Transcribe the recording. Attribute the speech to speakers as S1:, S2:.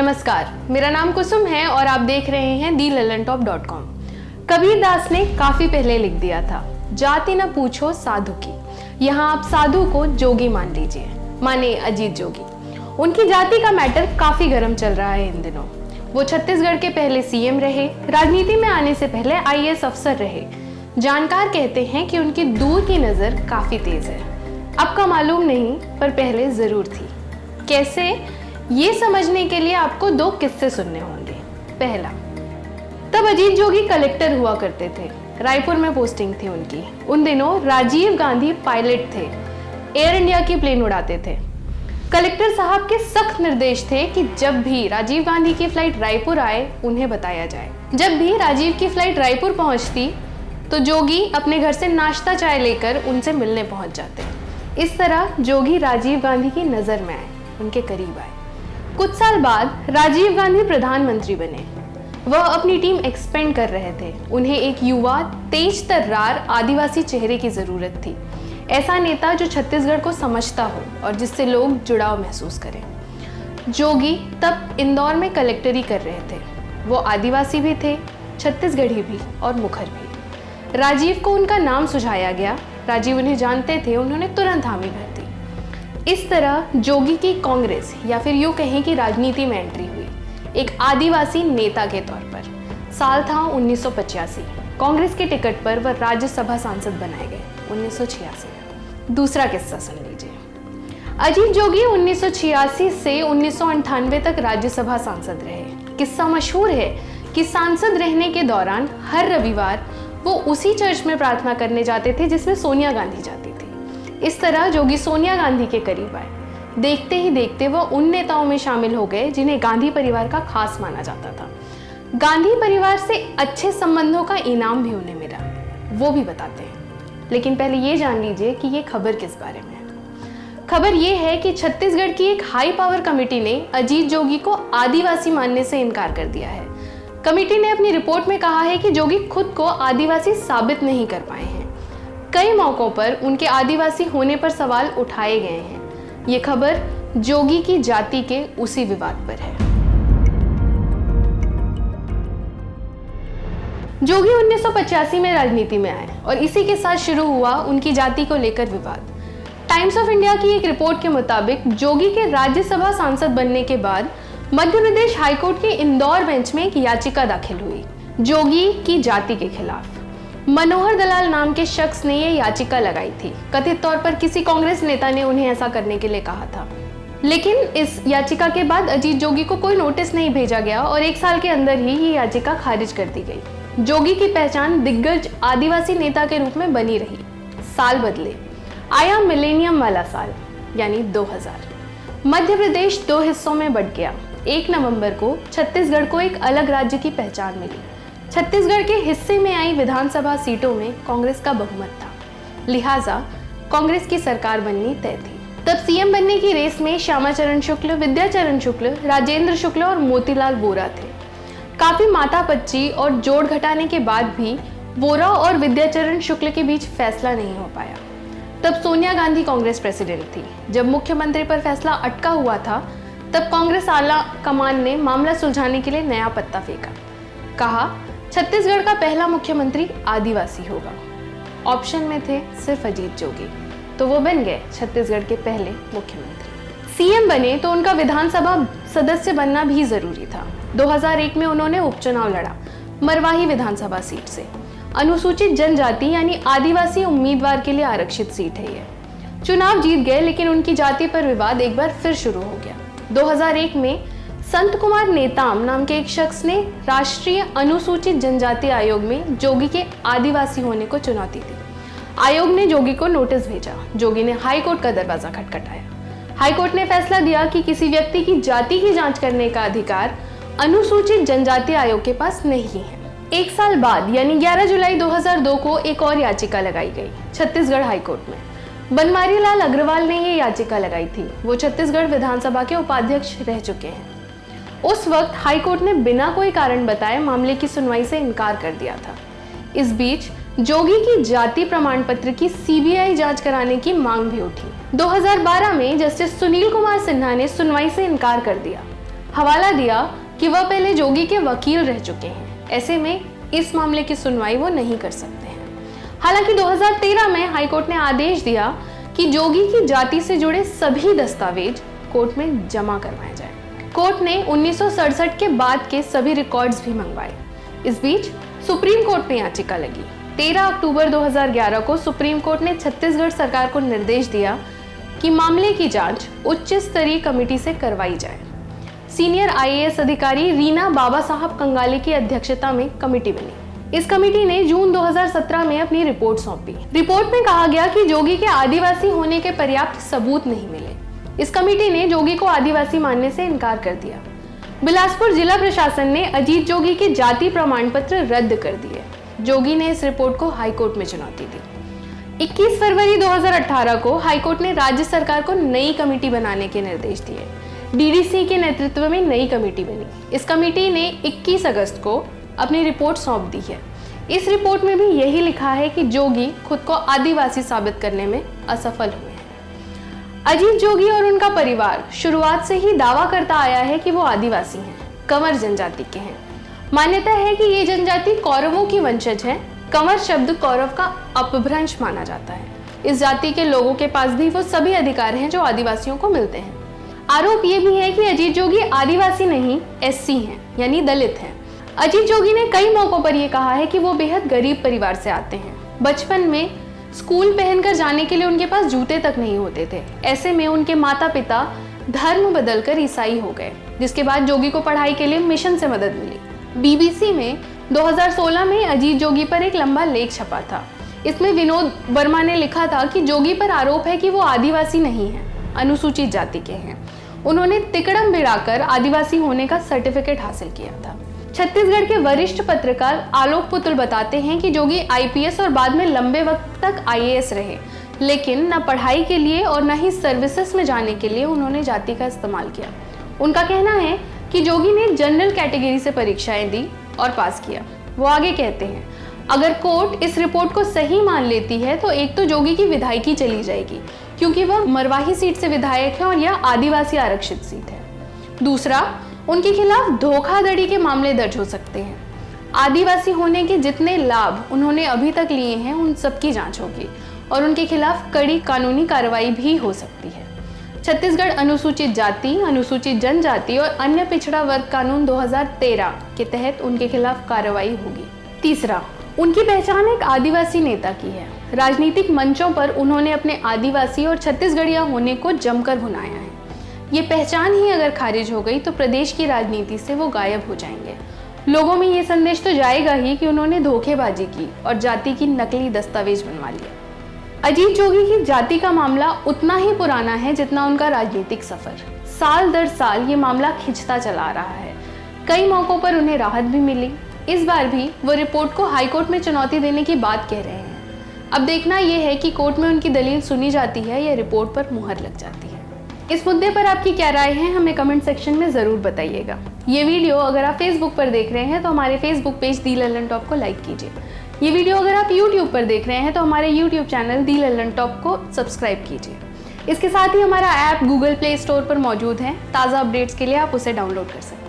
S1: नमस्कार, मेरा नाम कुसुम है और आप देख रहे हैं thelalantop.com। कबीर दास ने काफी पहले लिख दिया था, जाति न पूछो साधु की। यहाँ आप साधु को जोगी मान लीजिए, माने अजीत जोगी। उनकी जाति का मैटर काफी गर्म चल रहा है इन दिनों। वो छत्तीसगढ़ के पहले सीएम रहे, राजनीति में आने से पहले आईएएस अफसर रहे। जानकार कहते हैं कि उनकी दूर की नजर काफी तेज है। अब का मालूम नहीं, पर पहले जरूर थी। कैसे, ये समझने के लिए आपको दो किस्से सुनने होंगे। पहला, तब अजीत जोगी कलेक्टर हुआ करते थे, रायपुर में पोस्टिंग थी उनकी। उन दिनों राजीव गांधी पायलट थे, एयर इंडिया की प्लेन उड़ाते थे। कलेक्टर साहब के सख्त निर्देश थे कि जब भी राजीव गांधी की फ्लाइट रायपुर आए उन्हें बताया जाए। जब भी राजीव की फ्लाइट रायपुर पहुंचती तो जोगी अपने घर से नाश्ता चाय लेकर उनसे मिलने पहुंच जाते। इस तरह जोगी राजीव गांधी की नजर में आए, उनके करीब आए। कुछ साल बाद राजीव गांधी प्रधानमंत्री बने। वह अपनी टीम एक्सपेंड कर रहे थे। उन्हें एक युवा, तेज तर्रार आदिवासी चेहरे की जरूरत थी। ऐसा नेता जो छत्तीसगढ़ को समझता हो और जिससे लोग जुड़ाव महसूस करें। जोगी तब इंदौर में कलेक्टरी कर रहे थे। वो आदिवासी भी थे, छत्तीसगढ़ी भी और मुखर भी। राजीव को उनका नाम सुझाया गया। राजीव उन्हें जानते थे, उन्होंने तुरंत हामी भर दी। इस तरह जोगी की कांग्रेस, या फिर यूं कहें कि राजनीति में एंट्री हुई, एक आदिवासी नेता के तौर पर। साल था 1985। कांग्रेस के टिकट पर वह राज्यसभा सांसद बनाए गए 1986 में। दूसरा किस्सा सुन लीजिए। अजीत जोगी 1986 से 1998 तक राज्यसभा सांसद रहे। किस्सा मशहूर है कि सांसद रहने के दौरान हर रविवार वो उसी चर्च में प्रार्थना करने जाते थे जिसमें सोनिया गांधी जाती थी। इस तरह जोगी सोनिया गांधी के करीब आए। देखते ही देखते वह उन नेताओं में शामिल हो गए जिन्हें गांधी परिवार का खास माना जाता था। गांधी परिवार से अच्छे संबंधों का इनाम भी उन्हें मिला, वो भी बताते हैं। लेकिन पहले ये जान लीजिए कि ये खबर किस बारे में है। खबर ये है कि छत्तीसगढ़ की एक हाई पावर कमेटी ने अजीत जोगी को आदिवासी मानने से इनकार कर दिया है। कमेटी ने अपनी रिपोर्ट में कहा है कि जोगी खुद को आदिवासी साबित नहीं कर पाए हैं। कई मौकों पर उनके आदिवासी होने पर सवाल उठाए गए हैं। ये खबर जोगी की जाति के उसी विवाद पर है। जोगी 1985 में राजनीति में आए और इसी के साथ शुरू हुआ उनकी जाति को लेकर विवाद। टाइम्स ऑफ इंडिया की एक रिपोर्ट के मुताबिक जोगी के राज्यसभा सांसद बनने के बाद मध्य प्रदेश हाईकोर्ट के इंदौर बेंच में एक याचिका दाखिल हुई जोगी की जाति के खिलाफ। मनोहर दलाल नाम के शख्स ने यह याचिका लगाई थी। कथित तौर पर किसी कांग्रेस नेता ने उन्हें ऐसा करने के लिए कहा था। लेकिन इस याचिका के बाद अजीत जोगी को कोई नोटिस नहीं भेजा गया और 1 साल के अंदर ही ये याचिका खारिज कर दी गई। जोगी की पहचान दिग्गज आदिवासी नेता के रूप में बनी रही। साल बदले, आया मिलेनियम वाला साल, यानी 2000। मध्य प्रदेश 2 हिस्सों में बंट गया। 1 नवंबर को छत्तीसगढ़ को एक अलग राज्य की पहचान मिली। छत्तीसगढ़ के हिस्से में आई विधानसभा सीटों में कांग्रेस का बहुमत था, लिहाजा कांग्रेस की सरकार बननी तय थी। तब सीएम बनने की रेस में श्यामाचरण शुक्ल, विद्याचरण शुक्ल, राजेंद्र शुक्ल और मोतीलाल वोरा थे। काफी माथापच्ची और जोड़ घटाने के बाद भी वोरा और विद्याचरण शुक्ल के बीच फैसला नहीं हो पाया। तब सोनिया गांधी कांग्रेस प्रेसिडेंट थी। जब मुख्यमंत्री पर फैसला अटका हुआ था, तब कांग्रेस आला कमान ने मामला सुलझाने के लिए नया पत्ता फेंका। कहा, छत्तीसगढ़ का पहला मुख्यमंत्री आदिवासी होगा। ऑप्शन में थे सिर्फ अजीत जोगी, तो वो बन गए छत्तीसगढ़ के पहले मुख्यमंत्री। सीएम बने तो उनका विधानसभा सदस्य बनना भी जरूरी था। 2001 में उन्होंने उपचुनाव लड़ा, मरवाही विधानसभा सीट से। अनुसूचित जनजाति यानी आदिवासी उम्मीदवार के लिए आरक्षित सीट है ये। चुनाव जीत गए, लेकिन उनकी जाति पर विवाद एक बार फिर शुरू हो गया। 2001 में संत कुमार नेताम नाम के एक शख्स ने राष्ट्रीय अनुसूचित जनजाति आयोग में जोगी के आदिवासी होने को चुनौती दी। आयोग ने जोगी को नोटिस भेजा। जोगी ने हाईकोर्ट का दरवाजा खटखटाया। हाईकोर्ट ने फैसला दिया कि किसी व्यक्ति की जाति की जांच करने का अधिकार अनुसूचित जनजाति आयोग के पास नहीं है। 1 साल बाद यानी 11 जुलाई 2002 को एक और याचिका लगाई गई छत्तीसगढ़ हाईकोर्ट में। बनवारी लाल अग्रवाल ने ये याचिका लगाई थी। वो छत्तीसगढ़ विधानसभा के उपाध्यक्ष रह चुके हैं। उस वक्त हाईकोर्ट ने बिना कोई कारण बताए मामले की सुनवाई से इनकार कर दिया था। इस बीच जोगी की जाति प्रमाण पत्र की सीबीआई जांच कराने की मांग भी उठी। 2012 में जस्टिस सुनील कुमार सिन्हा ने सुनवाई से इनकार कर दिया। हवाला दिया कि वह पहले जोगी के वकील रह चुके हैं, ऐसे में इस मामले की सुनवाई वो नहीं कर सकते हैं। हालांकि 2013 में हाईकोर्ट ने आदेश दिया कि जोगी की जाति से जुड़े सभी दस्तावेज कोर्ट में जमा करवाए जाएं। कोर्ट ने 1967 के बाद के सभी रिकॉर्ड्स भी मंगवाए। इस बीच सुप्रीम कोर्ट में याचिका लगी। 13 अक्टूबर 2011 को सुप्रीम कोर्ट ने छत्तीसगढ़ सरकार को निर्देश दिया कि मामले की जांच उच्च स्तरीय कमेटी से करवाई जाए। सीनियर आईएएस अधिकारी रीना बाबा साहब कंगाली की अध्यक्षता में कमेटी बनी। इस कमेटी ने जून 2017 में अपनी रिपोर्ट सौंपी। रिपोर्ट में कहा गया कि जोगी के आदिवासी होने के पर्याप्त सबूत नहीं मिले। इस कमेटी ने जोगी को आदिवासी मानने से इनकार कर दिया। बिलासपुर जिला प्रशासन ने अजीत जोगी के जाति प्रमाण पत्र रद्द कर दिए। जोगी ने इस रिपोर्ट को हाईकोर्ट में चुनौती दी। 21 फरवरी 2018 को हाईकोर्ट ने राज्य सरकार को नई कमेटी बनाने के निर्देश दिए। डीडीसी के नेतृत्व में नई कमेटी बनी। इस कमेटी ने 21 अगस्त को अपनी रिपोर्ट सौंप दी है। इस रिपोर्ट में भी यही लिखा है कि जोगी खुद को आदिवासी साबित करने में असफल हुए हैं। अजीत जोगी और उनका परिवार शुरुआत से ही दावा करता आया है कि वो आदिवासी हैं, कंवर जनजाति के हैं। मान्यता है कि ये जनजाति कौरवों की वंशज है। कंवर शब्द कौरव का अपभ्रंश माना जाता है। इस जाति के लोगों के पास भी वो सभी अधिकार हैं जो आदिवासियों को मिलते हैं। आरोप ये भी है कि अजीत जोगी आदिवासी नहीं, एससी हैं, यानी दलित हैं। अजीत जोगी ने कई मौकों पर यह कहा है कि वो बेहद गरीब परिवार से आते हैं। बचपन में स्कूल पहनकर जाने के लिए उनके पास जूते तक नहीं होते थे। ऐसे में उनके माता पिता धर्म बदलकर ईसाई हो गए, जिसके बाद जोगी को पढ़ाई के लिए मिशन से मदद मिली। बीबीसी में 2016 में अजीत जोगी पर एक लंबा लेख छपा था। इसमें विनोद वर्मा ने लिखा था कि जोगी पर आरोप है कि वो आदिवासी नहीं है, अनुसूचित जाति के हैं। उन्होंने तिकड़म भिड़ाकर आदिवासी होने का सर्टिफिकेट हासिल किया था। छत्तीसगढ़ के वरिष्ठ पत्रकार आलोक पुतुल बताते हैं कि जोगी आईपीएस और बाद में लंबे वक्त तक आईएएस रहे, लेकिन न पढ़ाई के लिए और न ही सर्विसेज में जाने के लिए उन्होंने जाति का इस्तेमाल किया। उनका कहना है कि जोगी ने जनरल कैटेगरी से परीक्षाएं दी और पास किया। वो आगे कहते हैं, अगर कोर्ट इस रिपोर्ट को सही मान लेती है तो एक तो जोगी की विधायकी चली जाएगी, क्योंकि वह मरवाही सीट से विधायक है और यह आदिवासी आरक्षित सीट है। दूसरा, उनके खिलाफ धोखाधड़ी के मामले दर्ज हो सकते हैं। आदिवासी होने के जितने लाभ उन्होंने अभी तक लिए हैं उन सबकी जांच होगी और उनके खिलाफ कड़ी कानूनी कार्रवाई भी हो सकती है। छत्तीसगढ़ अनुसूचित जाति, अनुसूचित जनजाति और अन्य पिछड़ा वर्ग कानून 2013 के तहत उनके खिलाफ कार्रवाई होगी। तीसरा, उनकी पहचान एक आदिवासी नेता की है। राजनीतिक मंचों पर उन्होंने अपने आदिवासी और छत्तीसगढ़िया होने को जमकर भुनाया है। ये पहचान ही अगर खारिज हो गई तो प्रदेश की राजनीति से वो गायब हो जाएंगे। लोगों में ये संदेश तो जाएगा ही कि उन्होंने धोखेबाजी की और जाति की नकली दस्तावेज बनवा लिया। अजीत जोगी की जाति का मामला उतना ही पुराना है जितना उनका राजनीतिक सफर। साल दर साल ये मामला खिंचता चला आ रहा है। कई मौकों पर उन्हें राहत भी मिली। इस बार भी वो रिपोर्ट को हाईकोर्ट में चुनौती देने की बात कह रहे हैं। अब देखना यह है कि कोर्ट में उनकी दलील सुनी जाती है या रिपोर्ट पर मुहर लग जाती है। इस मुद्दे पर आपकी क्या राय है, हमें कमेंट सेक्शन में ज़रूर बताइएगा। ये वीडियो अगर आप फेसबुक पर देख रहे हैं तो हमारे फेसबुक पेज दी लल्लन टॉप को लाइक कीजिए। ये वीडियो अगर आप यूट्यूब पर देख रहे हैं तो हमारे यूट्यूब चैनल दी लल्लन टॉप को सब्सक्राइब कीजिए। इसके साथ ही हमारा ऐप गूगल प्ले स्टोर पर मौजूद है। ताज़ा अपडेट्स के लिए आप उसे डाउनलोड कर सकते हैं।